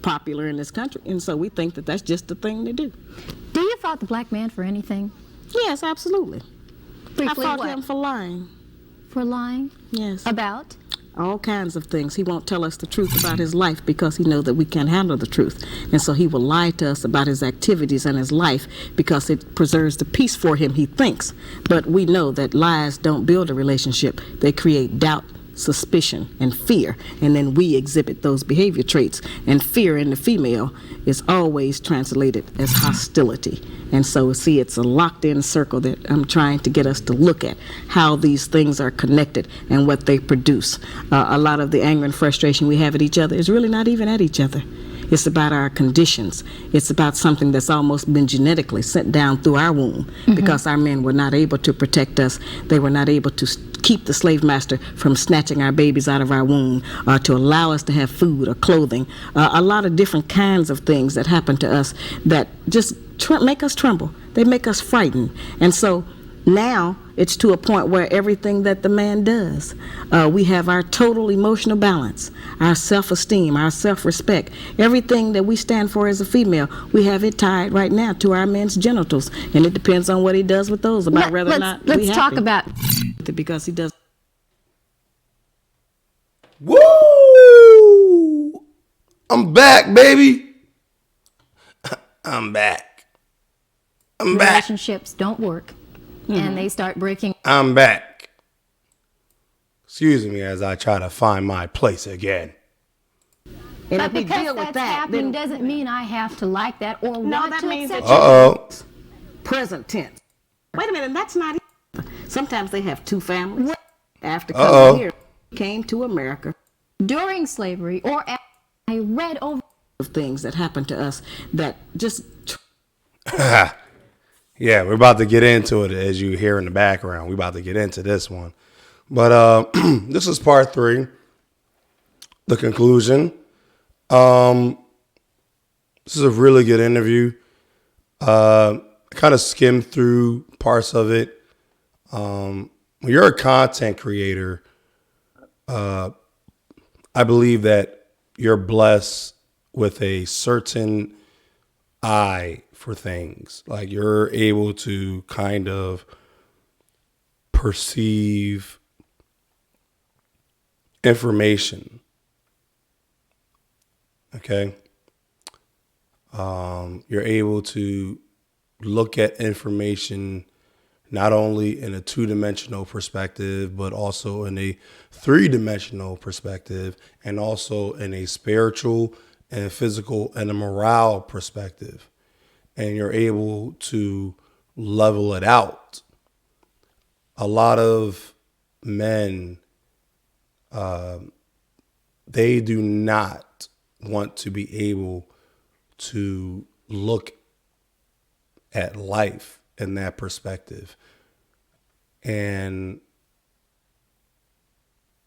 popular in this country. And so we think that that's just the thing to do. Do you fault the black man for anything? Yes, absolutely. Briefly, I fought what? him for lying. For lying? Yes. About? All kinds of things. He won't tell us the truth about his life because he knows that we can't handle the truth. And so he will lie to us about his activities and his life because it preserves the peace for him, he thinks. But we know that lies don't build a relationship. They create doubt, suspicion, and fear. And then we exhibit those behavior traits. And fear in the female is always translated as hostility. And so, see, it's a locked-in circle that I'm trying to get us to look at, how these things are connected and what they produce. A lot of the anger and frustration we have at each other is really not even at each other. It's about our conditions. It's about something that's almost been genetically sent down through our womb because our men were not able to protect us. They were not able to keep the slave master from snatching our babies out of our womb, to allow us to have food or clothing. A lot of different kinds of things that happen to us that just make us tremble. They make us frightened. And so now it's to a point where everything that the man does, we have our total emotional balance, our self-esteem, our self-respect, everything that we stand for as a female, we have it tied right now to our men's genitals. And it depends on what he does with those, about whether or not let's talk about because he does. Woo! I'm back, baby. I'm back. relationships don't work and they start breaking. I'm back. Excuse me as I try to find my place again. And But if we because deal with that's that, happening then doesn't mean I have to like that or no, want that to means accept that it. Uh-oh. present tense. Wait a minute, and that's not it. Sometimes they have two families. After Uh-oh. coming here, came to America. During slavery or after, I read over Of things that happen to us that just Yeah, we're about to get into it as you hear in the background. We're about to get into this one. But this is part 3, the conclusion. This is a really good interview. I kind of skimmed through parts of it. When you're a content creator, I believe that you're blessed with a certain eye for things. Like you're able to kind of perceive information. Okay. You're able to look at information not only in a 2-dimensional perspective, but also in a 3-dimensional perspective, and also in a spiritual and physical and a morale perspective. And you're able to level it out. A lot of men, they do not want to be able to look at life in that perspective. And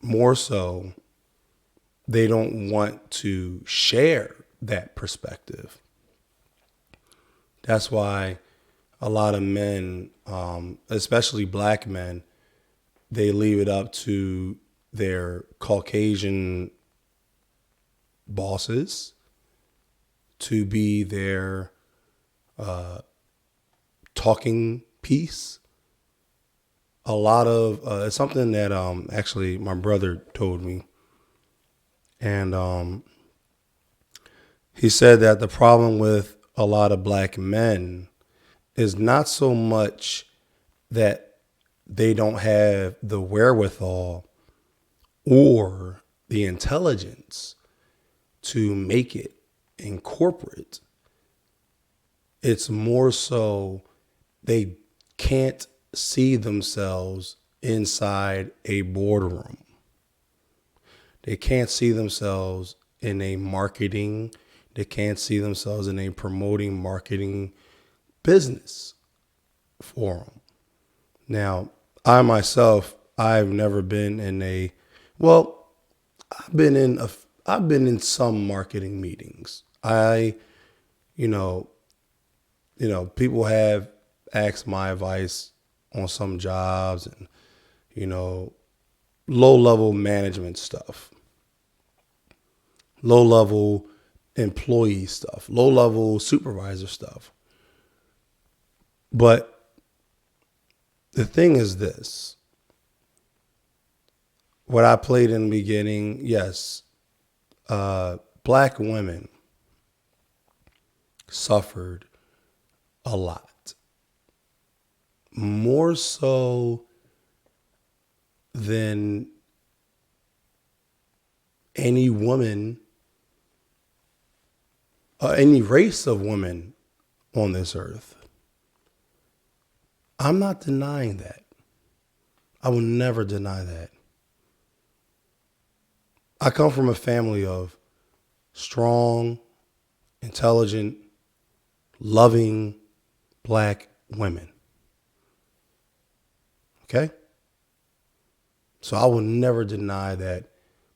more so, they don't want to share that perspective. That's why a lot of men, especially black men, they leave it up to their Caucasian bosses to be their talking piece. A lot of it's something that actually my brother told me, and he said that the problem with a lot of black men is not so much that they don't have the wherewithal or the intelligence to make it in corporate. It's more so they can't see themselves inside a boardroom. They can't see themselves in a marketing. They can't see themselves in a promoting marketing business forum. Now, I myself, I've never been in a, well, I've been in some marketing meetings. People have asked my advice on some jobs and, low-level management stuff, low-level employee stuff, low-level supervisor stuff. But the thing is this. What I played in the beginning, yes, black women suffered a lot. More so than any woman, any race of women on this earth. I'm not denying that. I will never deny that. I come from a family of strong, intelligent, loving black women. Okay? So I will never deny that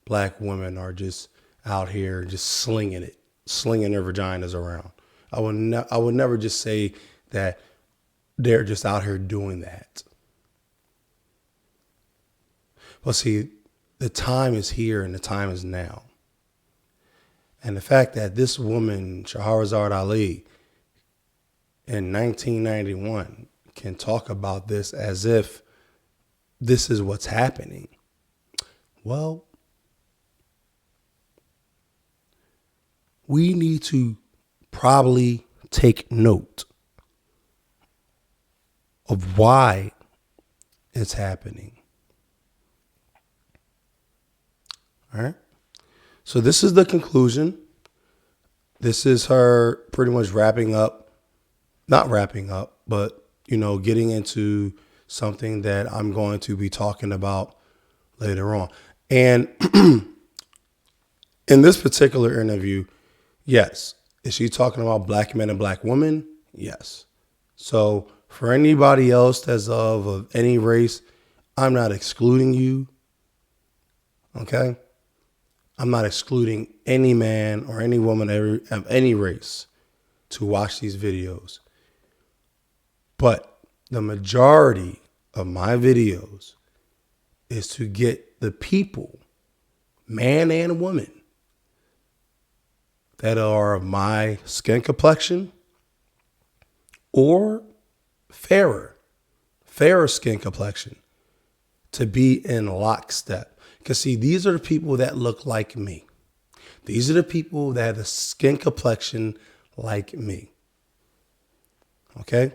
black women are just out here just slinging their vaginas around. I would never just say that they're just out here doing that. But see, the time is here and the time is now. And the fact that this woman, SHAHRZAAD Ali, in 1991 can talk about this as if this is what's happening. Well, we need to probably take note of why it's happening. All right. So this is the conclusion. This is her pretty much not wrapping up, but, getting into something that I'm going to be talking about later on. And in this particular interview, yes. Is she talking about black men and black women? Yes. So for anybody else that's of any race, I'm not excluding you. Okay? I'm not excluding any man or any woman of any race to watch these videos. But the majority of my videos is to get the people, man and woman, that are of my skin complexion or fairer skin complexion to be in lockstep. Because see, these are the people that look like me. These are the people that have a skin complexion like me. Okay?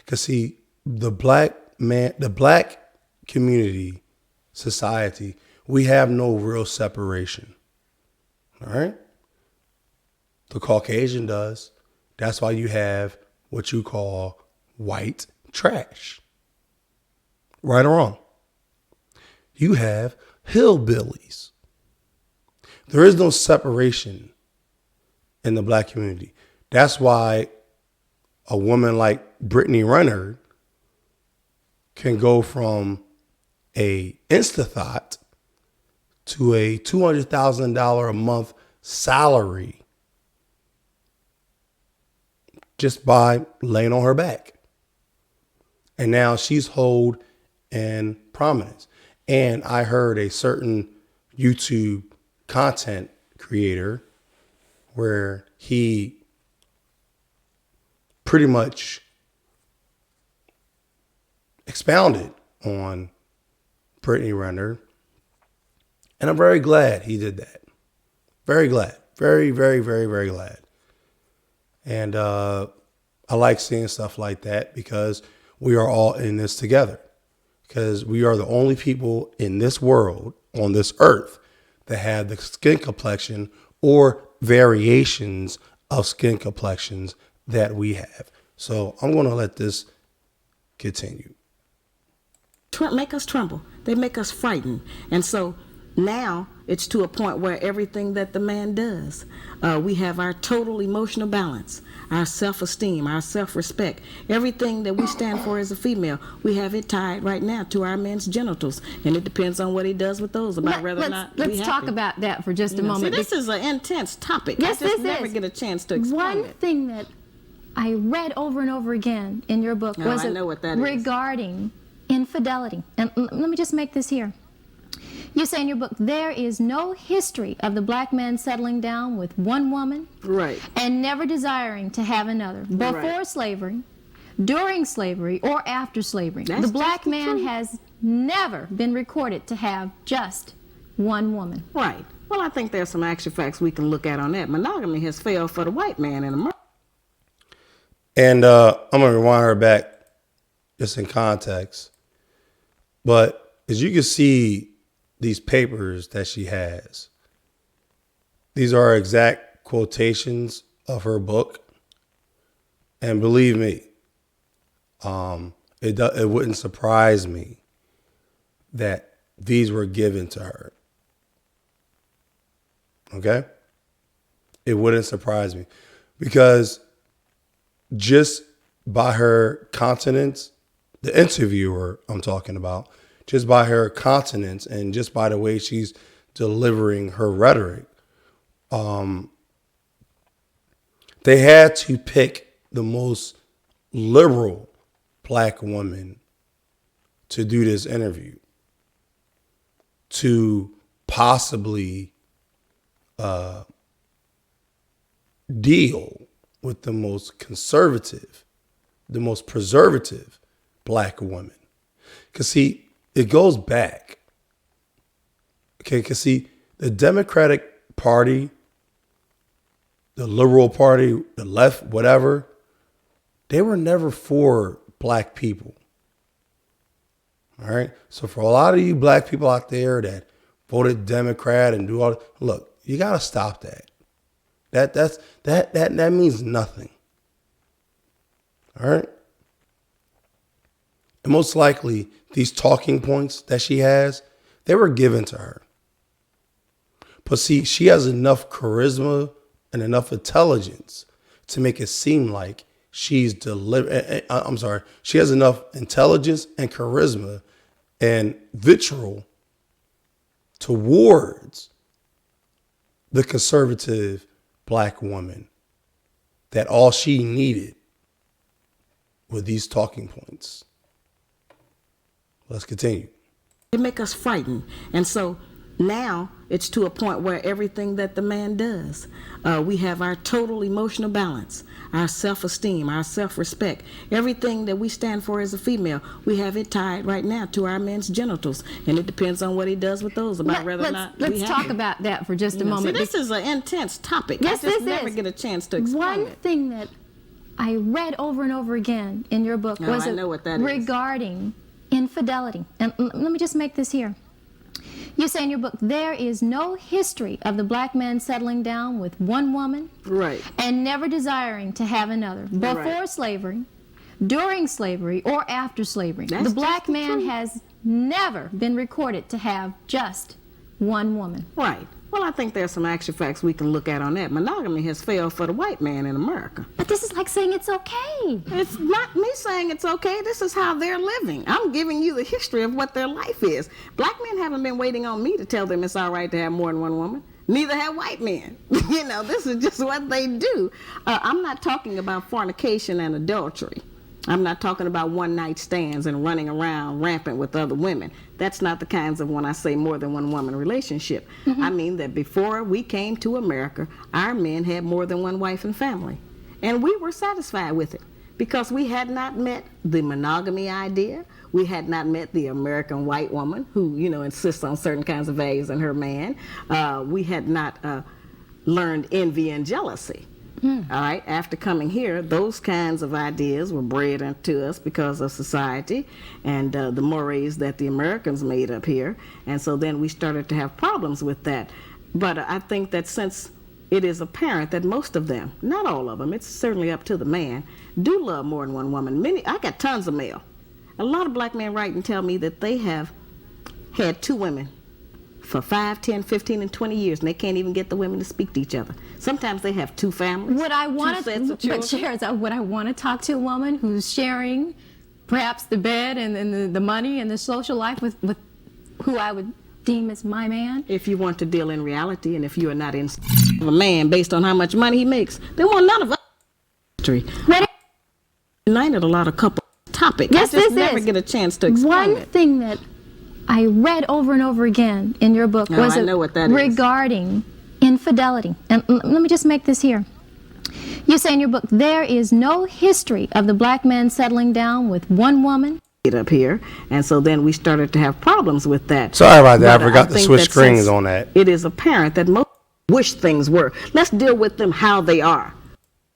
Because see, the black community, society, we have no real separation. All right? The Caucasian does. That's why you have what you call white trash. Right or wrong? You have hillbillies. There is no separation in the black community. That's why a woman like Brittany Renner can go from a Insta-thought to a $200,000 a month salary just by laying on her back. And now she's held in prominence. And I heard a certain YouTube content creator where he pretty much expounded on Brittany Renner. And I'm very glad he did that. Very glad. Very, very, very, very glad. And I like seeing stuff like that because we are all in this together. Because we are the only people in this world, on this earth, that have the skin complexion or variations of skin complexions that we have. So I'm going to let this continue. Make us tremble. They make us frightened. And so now it's to a point where everything that the man does, we have our total emotional balance, our self-esteem, our self-respect, everything that we stand for as a female, we have it tied right now to our men's genitals. And it depends on what he does with those about whether or not let's talk about that for just a moment. See, this is an intense topic. Yes, I just never get a chance to explain One it. thing that I read over and over again in your book I know what that is. regarding infidelity. And let me just make this here. You say in your book, there is no history of the black man settling down with one woman Right. and never desiring to have another. Before Right. slavery, during slavery, or after slavery. That's The just black the man truth. has never been recorded to have just one woman. Right. Well, I think there's some actual facts we can look at on that. Monogamy has failed for the white man in America. And I'm going to rewind her back just in context. But as you can see, these papers that she has, these are exact quotations of her book. And believe me, it wouldn't surprise me that these were given to her. Okay? It wouldn't surprise me because just by her countenance, the interviewer I'm talking about, just by her countenance and just by the way she's delivering her rhetoric, they had to pick the most liberal black woman to do this interview, to possibly deal with the most conservative, the most preservative black woman. Because see, it goes back. Okay, because see, the Democratic Party, the Liberal Party, the left, whatever, they were never for black people. All right. So for a lot of you black people out there that voted Democrat and do all, look, you gotta stop that. That means nothing. All right. And most likely these talking points that she has, they were given to her. But see, she has enough charisma and enough intelligence to make it seem like she's she has enough intelligence and charisma and vitriol towards the conservative black woman that all she needed were these talking points. Let's continue. They make us frightened. And so now it's to a point where everything that the man does, we have our total emotional balance, our self-esteem, our self-respect, everything that we stand for as a female, we have it tied right now to our men's genitals. And it depends on what he does with those, about whether or not let's we have talk it. about that for just a See, moment. this is an intense topic. Yes, I just this never is. get a chance to explain One it. thing that I read over and over again in your book Oh, was I know what that is. regarding infidelity. And let me just make this here. You say in your book, there is no history of the black man settling down with one woman Right. and never desiring to have another. Before Right. slavery, during slavery, or after slavery. That's the black just the man truth. has never been recorded to have just one woman. Right. Well, I think there's some actual facts we can look at on that. Monogamy has failed for the white man in America. But this is like saying it's okay. It's not me saying it's okay. This is how they're living. I'm giving you the history of what their life is. Black men haven't been waiting on me to tell them it's all right to have more than one woman. Neither have white men. This is just what they do. I'm not talking about fornication and adultery. I'm not talking about one-night stands and running around rampant with other women. That's not the kinds of when I say more than one woman relationship. I mean that before we came to America, our men had more than one wife and family. And we were satisfied with it because we had not met the monogamy idea. We had not met the American white woman who, insists on certain kinds of values in her man. We had not learned envy and jealousy. All right. After coming here, those kinds of ideas were bred into us because of society and the mores that the Americans made up here. And so then we started to have problems with that. But I think that since it is apparent that most of them, not all of them, it's certainly up to the man, do love more than one woman. I got tons of mail. A lot of black men write and tell me that they have had two women for 5, 10, 15, and 20 years, and they can't even get the women to speak to each other. Sometimes they have two families, Would I want two sets of children. would I want to talk to a woman who's sharing perhaps the bed and the money and the social life with who I would deem as my man? If you want to deal in reality, and if you are not in a man based on how much money he makes, they want none of us. United a lot of couple topics. Yes, I just this never is. get a chance to explain One it. thing that I read over and over again in your book No, was I know what that is. regarding infidelity. And let me just make this here. You say in your book, there is no history of the black man settling down with one woman. Up here, and so then we started to have problems with that. Sorry about that. But I forgot to think switch that screens since on that. It is apparent that most wish things were. Let's deal with them how they are.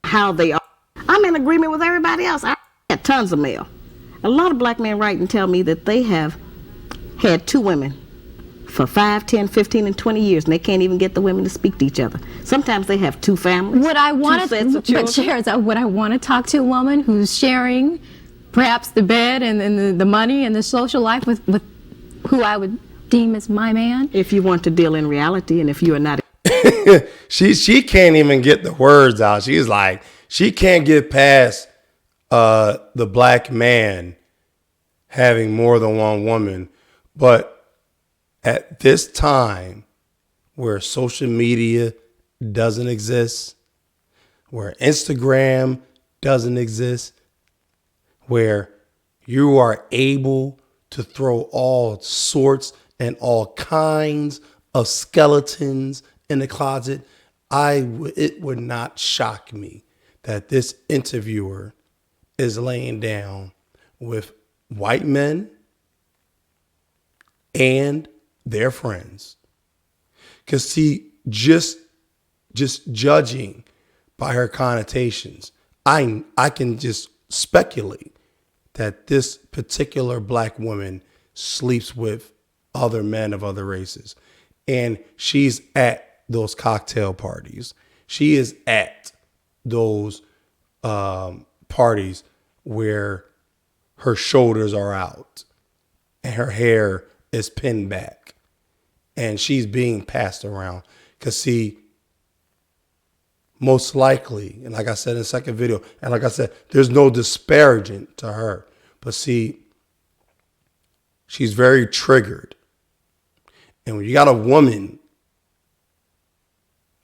How they are. I'm in agreement with everybody else. I get tons of mail. A lot of black men write and tell me that they have had 2 women for 5, 10, 15, and 20 years, and they can't even get the women to speak to each other. Sometimes they have 2 families. Would I want 2 sets of children. but Shahrzad, would I want to talk to a woman who's sharing perhaps the bed and the money and the social life with who I would deem as my man? If you want to deal in reality, and if you are not. She can't even get the words out. She's like, she can't get past the black man having more than one woman. But at this time where social media doesn't exist, where Instagram doesn't exist, where you are able to throw all sorts and all kinds of skeletons in the closet, it would not shock me that this interviewer is laying down with white men and their friends. Because see, just judging by her connotations, I can just speculate that this particular black woman sleeps with other men of other races. And she's at those cocktail parties. She is at those parties where her shoulders are out and her hair is pinned back and she's being passed around. Because see, most likely, and like I said in the second video, and like I said, there's no disparaging to her. But see, she's very triggered. And when you got a woman,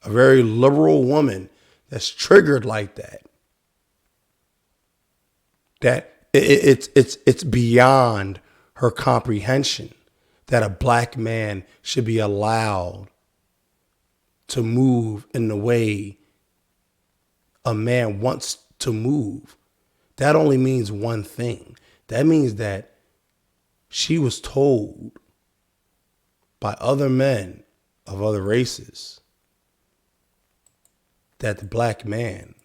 a very liberal woman that's triggered like that, that it's beyond her comprehension that a black man should be allowed to move in the way a man wants to move. That only means one thing. That means that she was told by other men of other races that the black man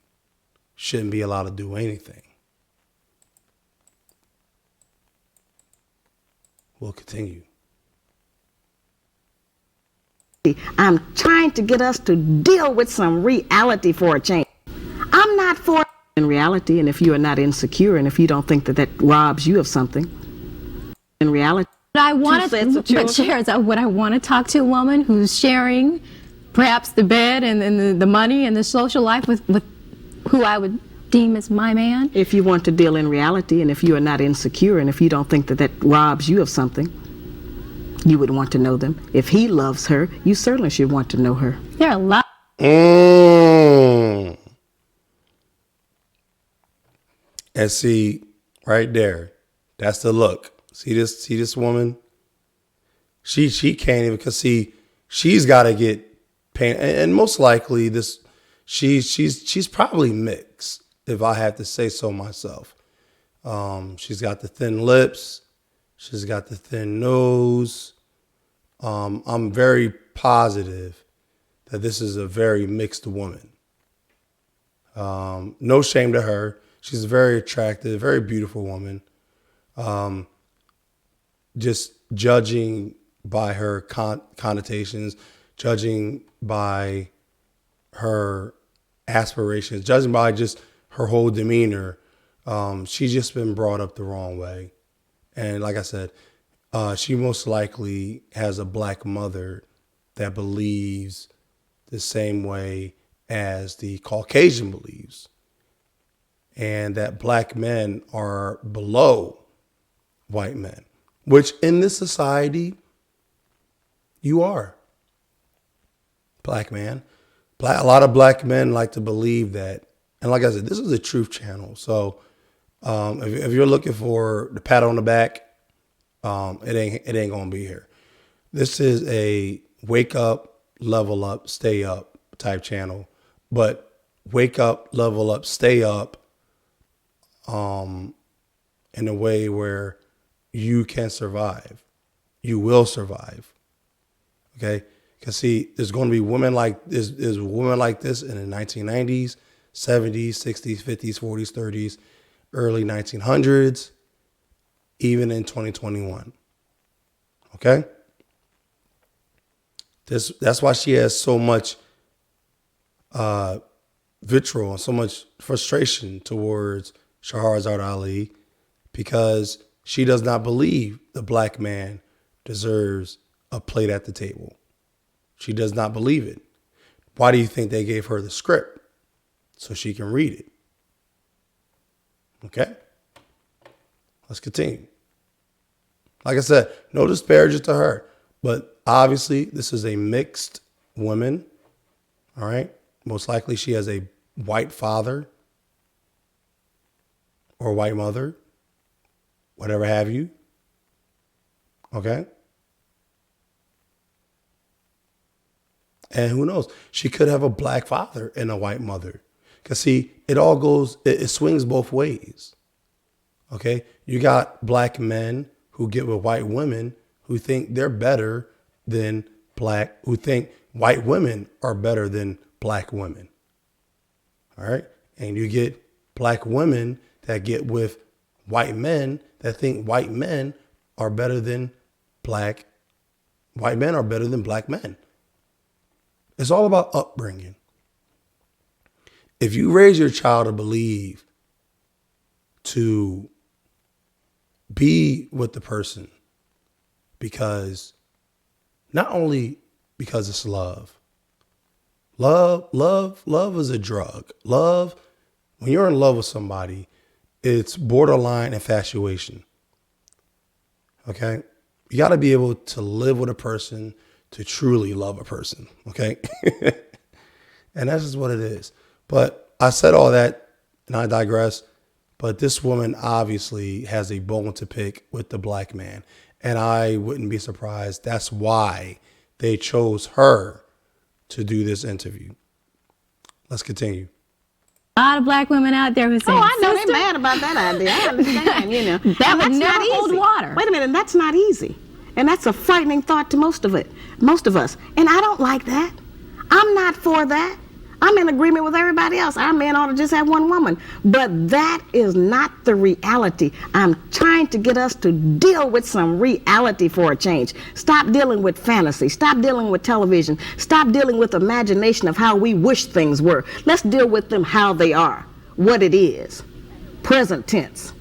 shouldn't be allowed to do anything. We'll continue. I'm trying to get us to deal with some reality for a change. I'm not for in reality, and if you are not insecure, and if you don't think that that robs you of something, in reality. But Shahrzad, would I want to talk to a woman who's sharing perhaps the bed and the money and the social life with who I would deem as my man? If you want to deal in reality, and if you are not insecure, and if you don't think that that robs you of something, you would want to know them. If he loves her, you certainly should want to know her. There are a lot. And see, right there, that's the look. See this woman? She can't even, because see, she's got to get paid, and most likely she's probably mixed, if I have to say so myself. She's got the thin lips, she's got the thin nose. I'm very positive that this is a very mixed woman. No shame to her. She's a very attractive, very beautiful woman. Just judging by her connotations, judging by her aspirations, judging by just her whole demeanor, she's just been brought up the wrong way. And like I said, she most likely has a black mother that believes the same way as the Caucasian believes, and that black men are below white men, which in this society, you are. Black man. A lot of black men like to believe that. And like I said, this is a truth channel. So if you're looking for the pat on the back, it ain't gonna be here. This is a wake up, level up, stay up type channel, but wake up, level up, stay up, in a way where you can survive. You will survive. Okay? Because see, there's going to be women like this. There's women like this in the 1990s, 70s, 60s, 50s, 40s, 30s, early 1900s, even in 2021. Okay? That's why she has so much vitriol and so much frustration towards Shahrzad Ali, because she does not believe the black man deserves a plate at the table. She does not believe it. Why do you think they gave her the script? So she can read it. Okay? Let's continue. Like I said, no disparagement to her, but obviously this is a mixed woman. All right? Most likely she has a white father or white mother, whatever have you. Okay? And who knows? She could have a black father and a white mother. Because see, it swings both ways. Okay? You got black men who get with white women who think they're better than who think white women are better than black women. All right? And you get black women that get with white men that think white men are better than black men. It's all about upbringing. If you raise your child to believe, to be with the person because not only because it's love. Love is a drug. Love, when you're in love with somebody, it's borderline infatuation. Okay? You got to be able to live with a person to truly love a person. Okay? And that's just what it is. But I said all that and I digress. But this woman obviously has a bone to pick with the black man. And I wouldn't be surprised. That's why they chose her to do this interview. Let's continue. A lot of black women out there who say, Oh, I know "Sister, they're mad about that idea. I understand, you know. That And would that's never not hold easy. water. Wait a minute, and that's not easy. And that's a frightening thought to most of us. And I don't like that. I'm not for that. I'm in agreement with everybody else. Our men ought to just have one woman. But that is not the reality. I'm trying to get us to deal with some reality for a change. Stop dealing with fantasy. Stop dealing with television. Stop dealing with imagination of how we wish things were. Let's deal with them how they are, what it is, present tense.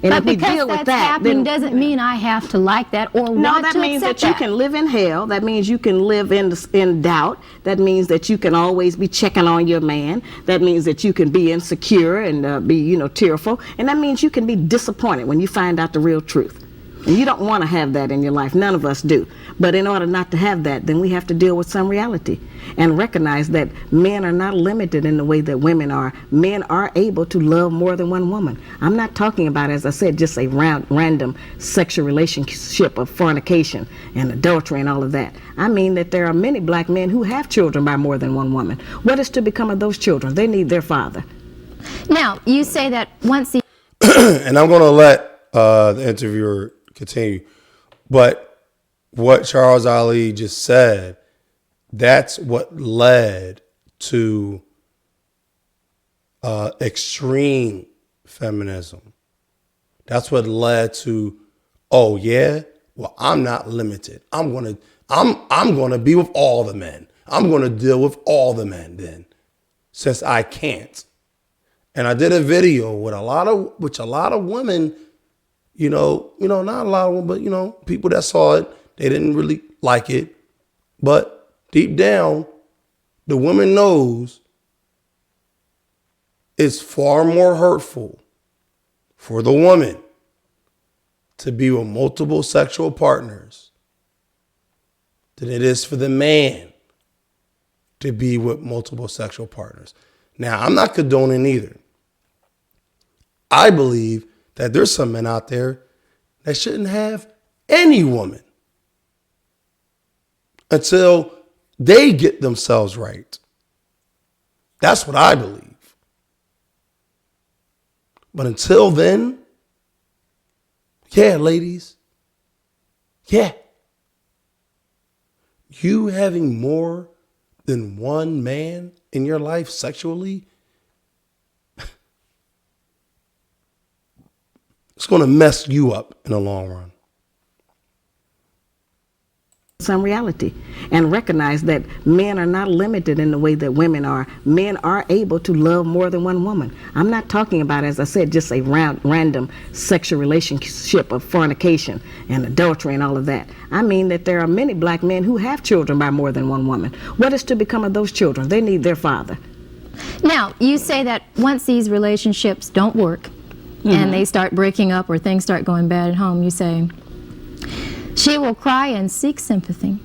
And but if we because deal with that's that, happening then doesn't mean I have to like that or no, want that to means accept that you can live in hell. That means you can live in doubt. That means that you can always be checking on your man. That means that you can be insecure and be, tearful. And that means you can be disappointed when you find out the real truth. And you don't want to have that in your life. None of us do. But in order not to have that, then we have to deal with some reality and recognize that men are not limited in the way that women are. Men are able to love more than one woman. I'm not talking about, as I said, just a random sexual relationship of fornication and adultery and all of that. I mean that there are many black men who have children by more than one woman. What is to become of those children? They need their father. Now, you say that once the And I'm going to let the interviewer continue. But what Charles Ali just said, that's what led to extreme feminism. That's what led to, oh yeah, well, I'm not limited. I'm gonna be with all the men. I'm gonna deal with all the men then, since I can't. And I did a video with a lot of women, not a lot of them, but people that saw it, they didn't really like it. But deep down, the woman knows it's far more hurtful for the woman to be with multiple sexual partners than it is for the man to be with multiple sexual partners. Now, I'm not condoning either. I believe that there's some men out there that shouldn't have any woman until they get themselves right. That's what I believe. But until then, yeah, ladies, yeah, you having more than one man in your life sexually, it's going to mess you up in the long run. Some reality, and recognize that men are not limited in the way that women are. Men are able to love more than one woman. I'm not talking about, as I said, just a random sexual relationship of fornication and adultery and all of that. I mean that there are many black men who have children by more than one woman. What is to become of those children? They need their father. Now, you say that once these relationships don't work and they start breaking up or things start going bad at home, you say, she will cry and seek sympathy.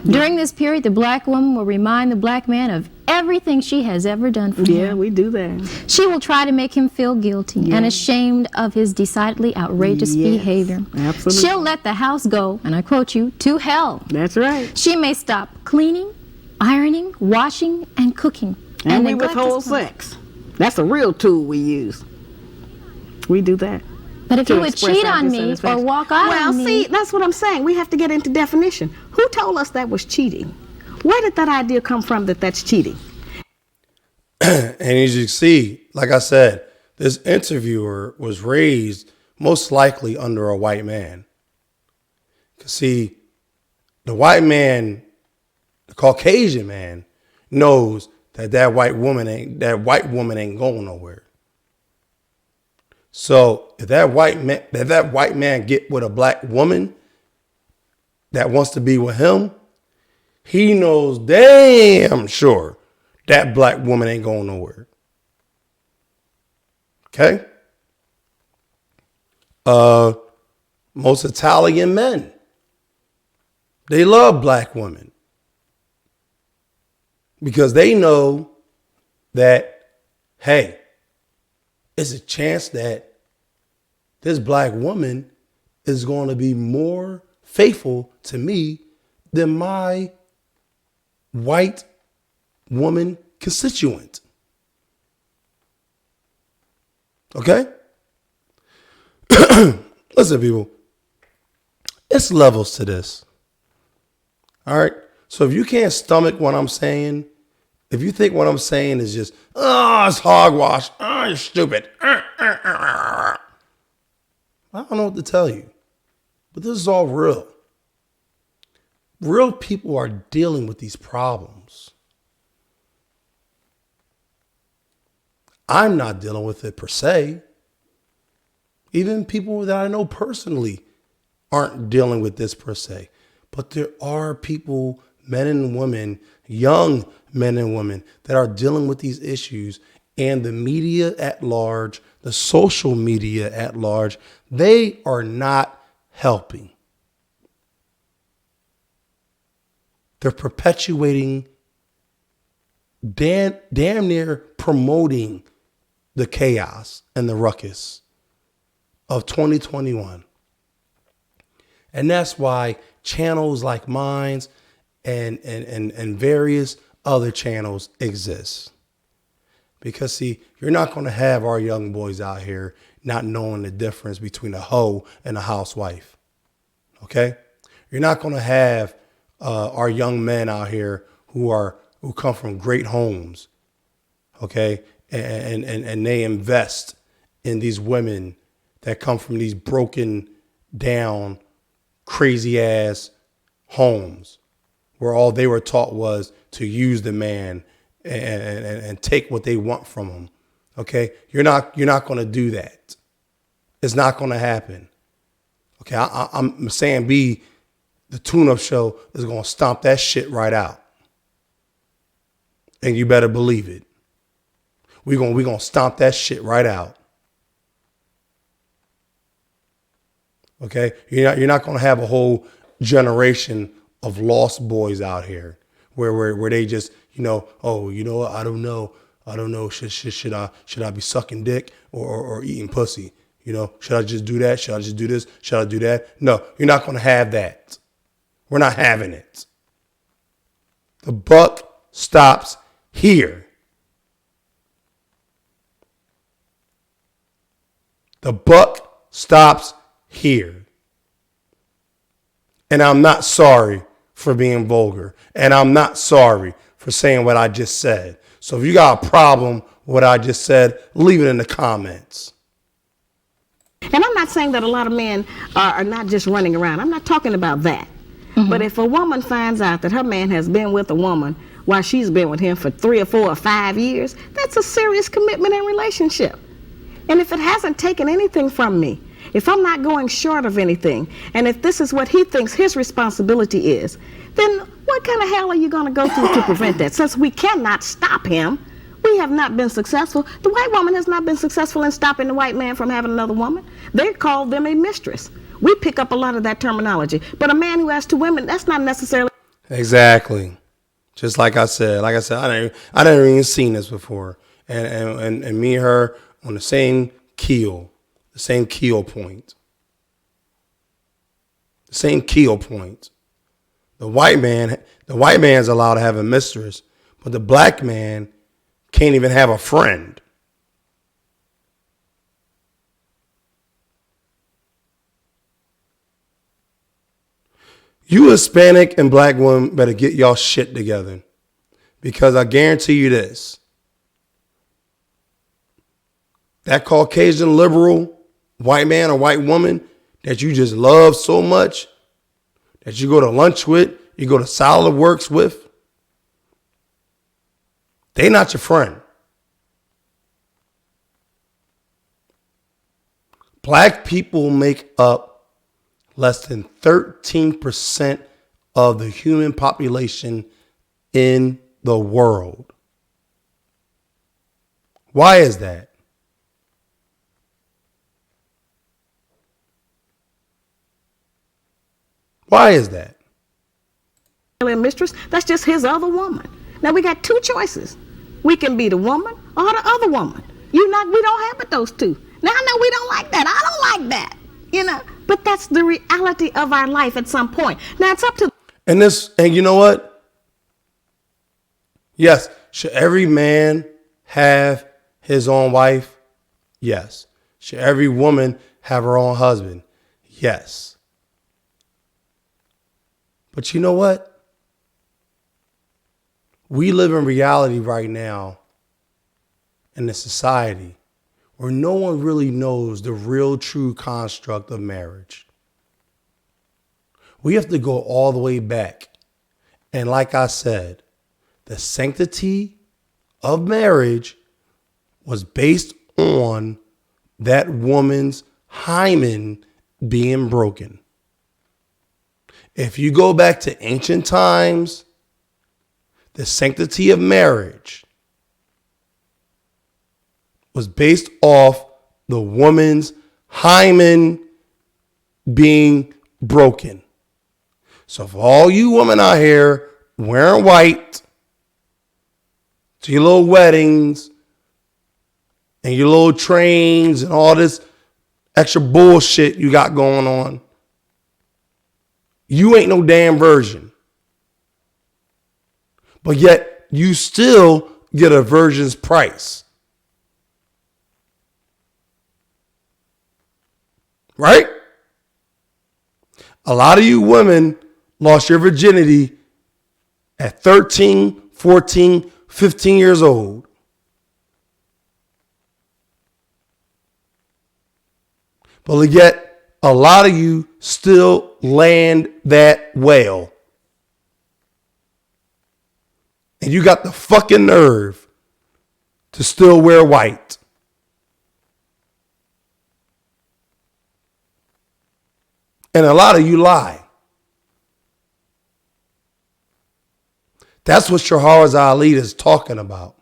During this period, the black woman will remind the black man of everything she has ever done for him. Yeah, we do that. She will try to make him feel guilty and ashamed of his decidedly outrageous behavior. Absolutely. She'll let the house go, and I quote you, to hell. That's right. She may stop cleaning, ironing, washing, and cooking. And we neglect withhold his place. sex. That's a real tool we use. We do that. But if To you would express cheat our on me or dissatisfaction. walk out Well, on me... see, that's what I'm saying. We have to get into definition. Who told us that was cheating? Where did that idea come from that that's cheating? And as you see, like I said, this interviewer was raised most likely under a white man. Because see, the white man, the Caucasian man, knows that white woman ain't going nowhere. So if that white man get with a black woman that wants to be with him, he knows damn sure that black woman ain't going nowhere. Okay? Most Italian men, they love black women because they know that, hey, it's a chance that this black woman is going to be more faithful to me than my white woman constituent. Okay? Listen, people, it's levels to this. All right? So if you can't stomach what I'm saying, if you think what I'm saying is just, it's hogwash, you're stupid, I don't know what to tell you. But this is all real. Real people are dealing with these problems. I'm not dealing with it per se. Even people that I know personally aren't dealing with this per se. But there are people, men and women, young men and women, that are dealing with these issues. And the media at large, the social media at large, they are not helping. They're perpetuating, damn near promoting the chaos and the ruckus of 2021. And that's why channels like mine and various other channels exist. Because, see, you're not going to have our young boys out here not knowing the difference between a hoe and a housewife. Okay? You're not going to have our young men out here who come from great homes. Okay? And they invest in these women that come from these broken down, crazy ass homes where all they were taught was to use the man and take what they want from them. Okay? You're not going to do that. It's not going to happen. Okay? I'm saying the tune-up show is going to stomp that shit right out. And you better believe it. We're going to stomp that shit right out. Okay? You're not going to have a whole generation of lost boys out here where they just, oh, you know what? I don't know. Should I be sucking dick or eating pussy? Should I just do that? Should I just do this? Should I do that? No, you're not going to have that. We're not having it. The buck stops here. The buck stops here. And I'm not sorry for being vulgar. And I'm not sorry for saying what I just said. So if you got a problem with what I just said, leave it in the comments. And I'm not saying that a lot of men are not just running around. I'm not talking about that. Mm-hmm. But if a woman finds out that her man has been with a woman while she's been with him for 3 or 4 or 5 years, that's a serious commitment and relationship. And if it hasn't taken anything from me, if I'm not going short of anything, and if this is what he thinks his responsibility is, then what kind of hell are you going to go through to prevent that? Since we cannot stop him, we have not been successful. The white woman has not been successful in stopping the white man from having another woman. They call them a mistress. We pick up a lot of that terminology. But a man who has 2 women, that's not necessarily... Exactly. Just like I said, I never even seen this before. And me and her on the same keel point. The same keel point. The white man's allowed to have a mistress, but the black man can't even have a friend. You Hispanic and black women better get y'all shit together, because I guarantee you this. That Caucasian liberal white man or white woman that you just love so much, that you go to lunch with, you go to Solid Works with, they not your friend. Black people make up less than 13% of the human population in the world. Why is that? Why is that? Mistress, that's just his other woman. Now we got 2 choices. We can be the woman or the other woman. We don't have but those 2. Now I know we don't like that. I don't like that. But that's the reality of our life at some point. Now it's up to... And you know what? Yes. Should every man have his own wife? Yes. Should every woman have her own husband? Yes. But you know what? We live in reality right now in a society where no one really knows the real true construct of marriage. We have to go all the way back. And like I said, the sanctity of marriage was based on that woman's hymen being broken. If you go back to ancient times, the sanctity of marriage was based off the woman's hymen being broken. So for all you women out here wearing white to your little weddings and your little trains and all this extra bullshit you got going on, you ain't no damn virgin. But yet you still get a virgin's price. Right? A lot of you women lost your virginity at 13, 14, 15 years old. But yet a lot of you still land that whale. And you got the fucking nerve to still wear white. And a lot of you lie. That's what SHAHRZAAD Ali is talking about.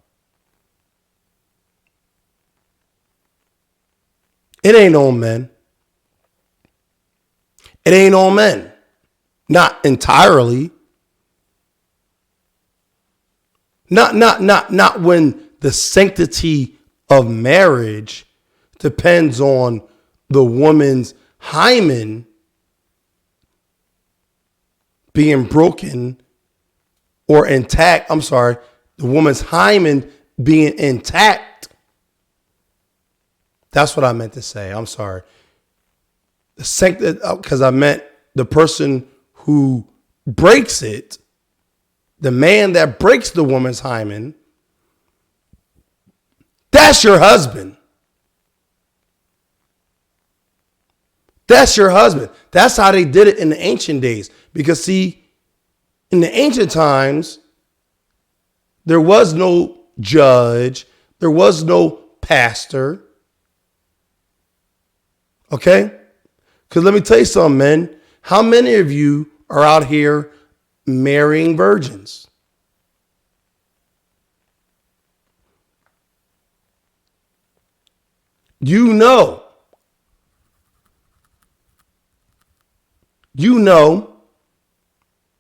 It ain't on men. It ain't on men. Not entirely. Not when the sanctity of marriage depends on the woman's hymen being broken or intact. I'm sorry, the woman's hymen being intact. That's what I meant to say. I'm sorry. Because I meant the person who breaks it, the man that breaks the woman's hymen, that's your husband. That's your husband. That's how they did it in the ancient days. Because see, in the ancient times, there was no judge. There was no pastor. Okay? Because let me tell you something, men. How many of you are out here marrying virgins? You know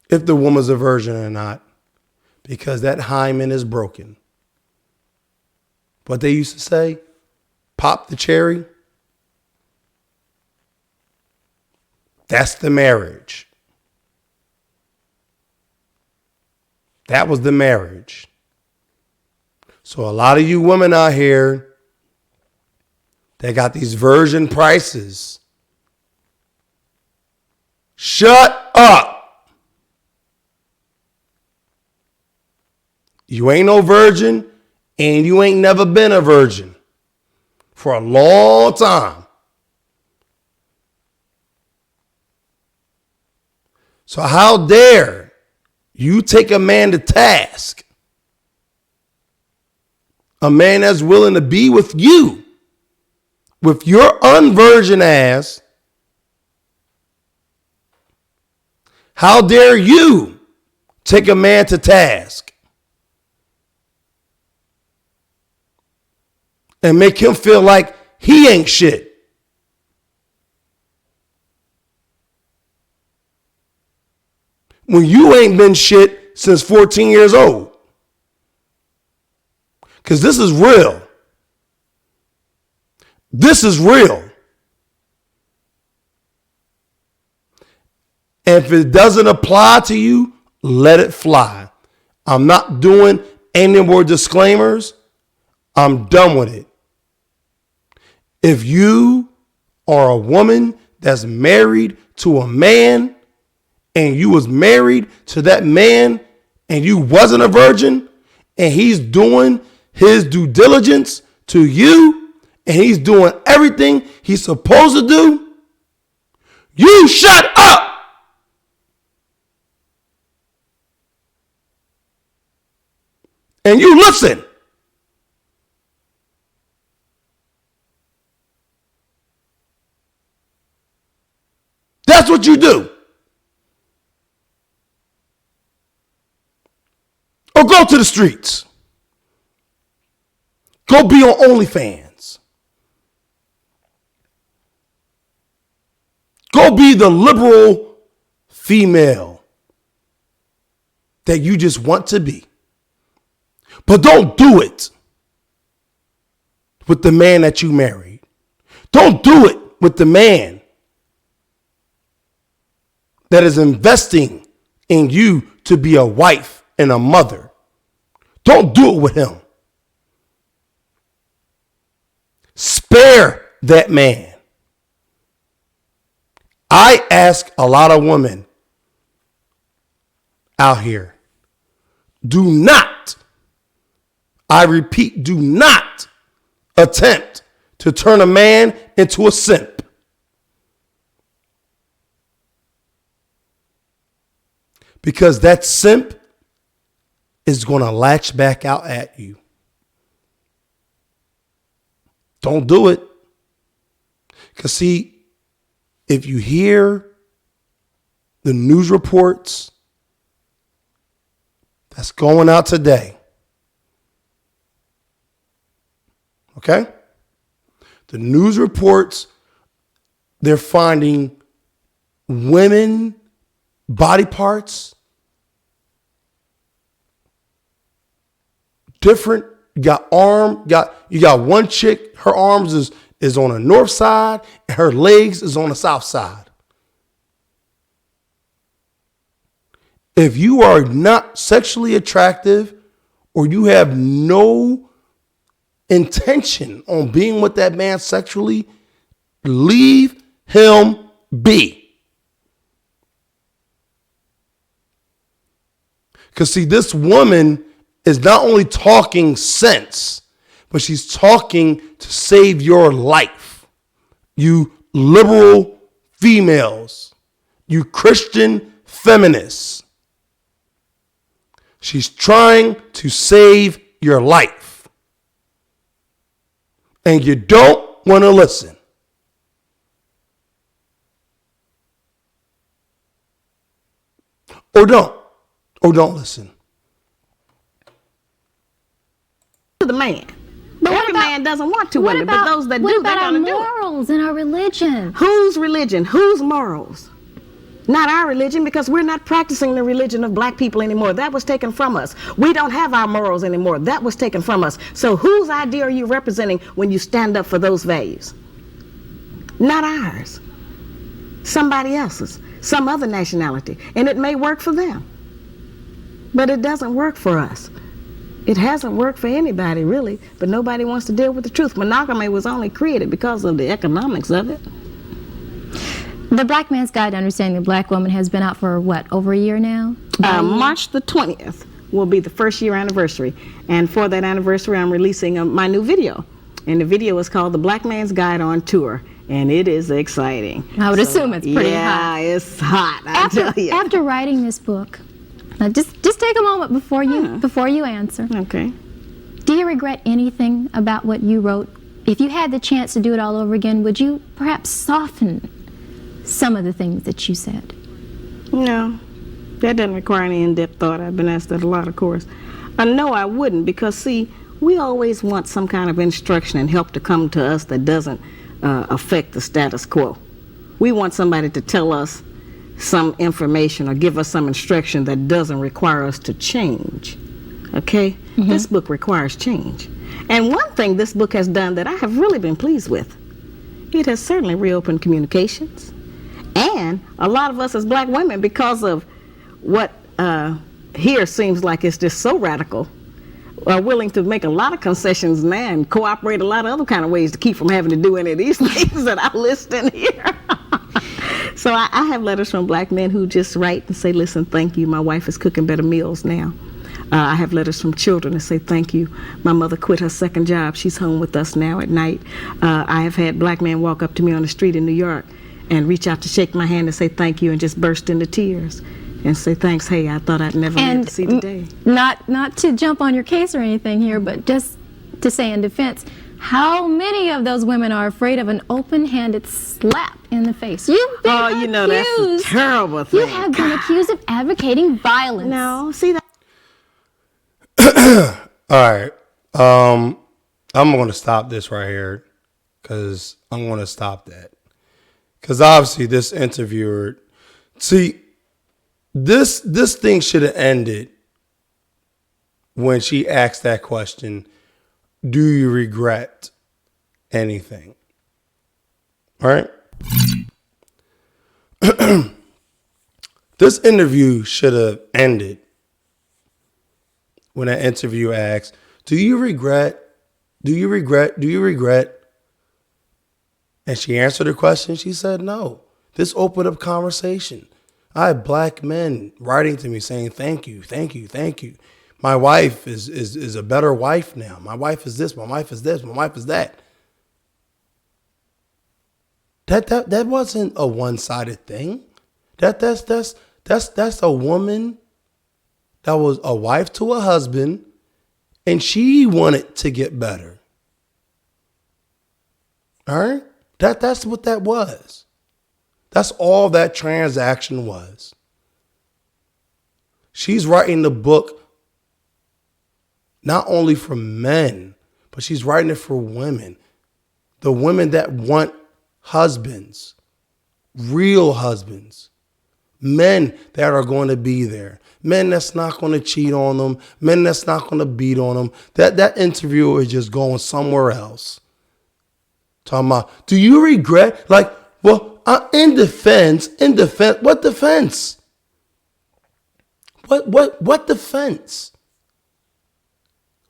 if the woman's a virgin or not, because that hymen is broken. What they used to say, pop the cherry. That's the marriage. That was the marriage. So a lot of you women out here, they got these virgin prices. Shut up. You ain't no virgin, and you ain't never been a virgin for a long time. So how dare you take a man to task? A man that's willing to be with you, with your unvirgin ass. How dare you take a man to task and make him feel like he ain't shit? When you ain't been shit since 14 years old. Because this is real. This is real. And if it doesn't apply to you, let it fly. I'm not doing any more disclaimers. I'm done with it. If you are a woman that's married to a man, and you was married to that man and you wasn't a virgin, and he's doing his due diligence to you, and he's doing everything he's supposed to do, you shut up. And you listen. That's what you do. Or go to the streets. Go be on OnlyFans. Go be the liberal female that you just want to be. But don't do it with the man that you married. Don't do it with the man that is investing in you to be a wife and a mother. Don't do it with him. Spare that man. I ask a lot of women out here, do not, I repeat, do not attempt to turn a man into a simp. Because that simp is going to latch back out at you. Don't do it. Because see, if you hear the news reports that's going out today, okay? The news reports, they're finding women body parts different. You got you got one chick, her arms is on the north side and her legs is on the south side. If you are not sexually attractive or you have no intention on being with that man sexually, leave him be. Because see, this woman is not only talking sense, but she's talking to save your life. You liberal females, you Christian feminists. She's trying to save your life. And you don't want to listen. Or don't listen. To the man. But every man doesn't want two women, but those that do, they're going to do it. What about our morals and our religion? Whose religion? Whose morals? Not our religion, because we're not practicing the religion of black people anymore. That was taken from us. We don't have our morals anymore. That was taken from us. So whose idea are you representing when you stand up for those values? Not ours. Somebody else's. Some other nationality. And it may work for them. But it doesn't work for us. It hasn't worked for anybody, really. But nobody wants to deal with the truth. Monogamy was only created because of the economics of it. The Black Man's Guide to Understanding the Black Woman has been out for, what, over a year now? March the 20th will be the first year anniversary. And for that anniversary, I'm releasing my new video. And the video is called The Black Man's Guide on Tour. And it is exciting. I would assume it's pretty hot. Yeah, it's hot, I tell you. After writing this book, now just take a moment before you answer. Okay. Do you regret anything about what you wrote? If you had the chance to do it all over again, would you perhaps soften some of the things that you said? No, that doesn't require any in-depth thought. I've been asked that a lot, of course. No, I wouldn't, because see, we always want some kind of instruction and help to come to us that doesn't affect the status quo. We want somebody to tell us some information or give us some instruction that doesn't require us to change. Okay? Mm-hmm. This book requires change. And one thing this book has done that I have really been pleased with, it has certainly reopened communications. And a lot of us as black women, because of what here seems like it's just so radical, are willing to make a lot of concessions now and cooperate a lot of other kind of ways to keep from having to do any of these things that I list in here. So I have letters from black men who just write and say, listen, thank you. My wife is cooking better meals now. I have letters from children that say, thank you. My mother quit her second job. She's home with us now at night. I have had black men walk up to me on the street in New York and reach out to shake my hand and say thank you and just burst into tears and say, thanks, hey, I thought I'd never live to see the day. Not to jump on your case or anything here, but just to say in defense, how many of those women are afraid of an open-handed slap in the face? You've been accused. You know, that's a terrible thing. You have been accused of advocating violence. No, see that. All right. I'm going to stop this right here because I'm going to stop that. Because obviously this interviewer, see, this thing should have ended when she asked that question, do you regret anything? All right? This interview should have ended when that interview asks, do you regret? And she answered the question. She said, no. This opened up conversation. I have black men writing to me saying, thank you. My wife is a better wife now. My wife is this. My wife is this. My wife is that. That wasn't a one-sided thing. That's a woman that was a wife to a husband, and she wanted to get better. All right? That's what that was. That's all that transaction was. She's writing the book not only for men, but she's writing it for women. The women that want husbands, real husbands, men that are going to be there, men that's not going to cheat on them, men that's not going to beat on them. That interviewer is just going somewhere else Talking about, do you regret? Like, well, in defense, what defense? What defense?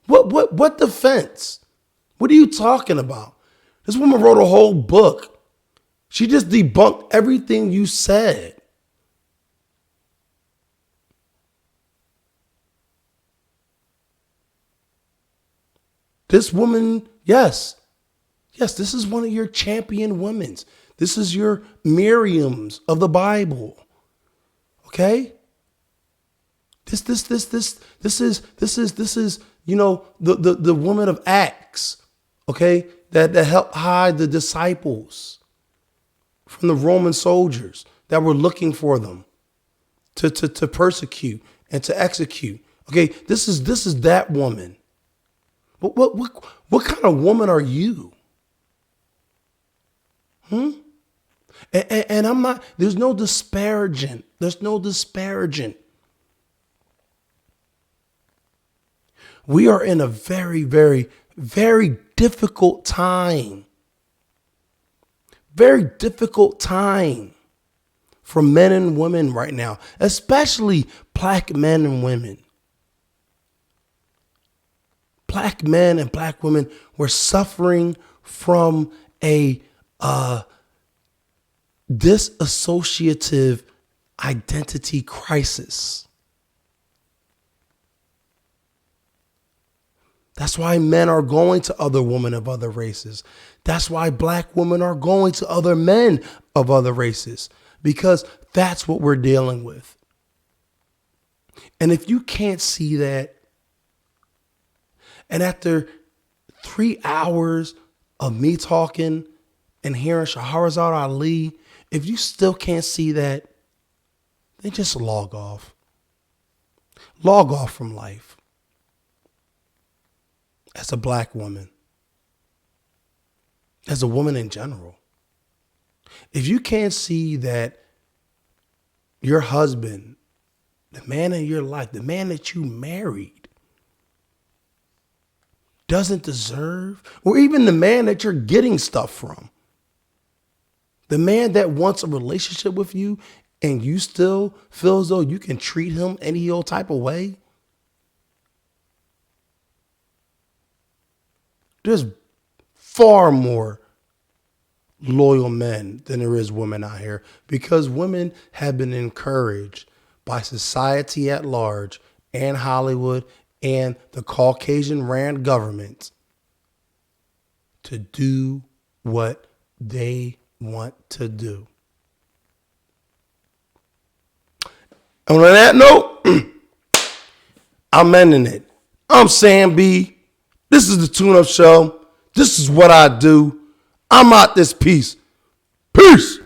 What defense? What are you talking about? This woman wrote a whole book. She just debunked everything you said. This woman, yes, this is one of your champion women's. This is your Miriams of the Bible. Okay? This is, you know, the woman of Acts, okay, that helped hide the disciples from the Roman soldiers that were looking for them to persecute and to execute. Okay, this is that woman. But what kind of woman are you? And I'm not, there's no disparaging. We are in a very, very, very difficult time. Very difficult time for men and women right now, especially black men and women. Black men and black women were suffering from a dissociative identity crisis. That's why men are going to other women of other races. That's why black women are going to other men of other races, because that's what we're dealing with. And if you can't see that, and after 3 hours of me talking and hearing Shahrzad Ali, if you still can't see that, then just log off. Log off from life. As a black woman. As a woman in general. If you can't see that your husband, the man in your life, the man that you married, doesn't deserve, or even the man that you're getting stuff from, the man that wants a relationship with you and you still feel as though you can treat him any old type of way, there's far more loyal men than there is women out here, because women have been encouraged by society at large and Hollywood and the Caucasian ran government to do what they want to do. And on that note, I'm ending it. I'm Sam B. This is the Tune Up Show. This is what I do. I'm out this piece. Peace.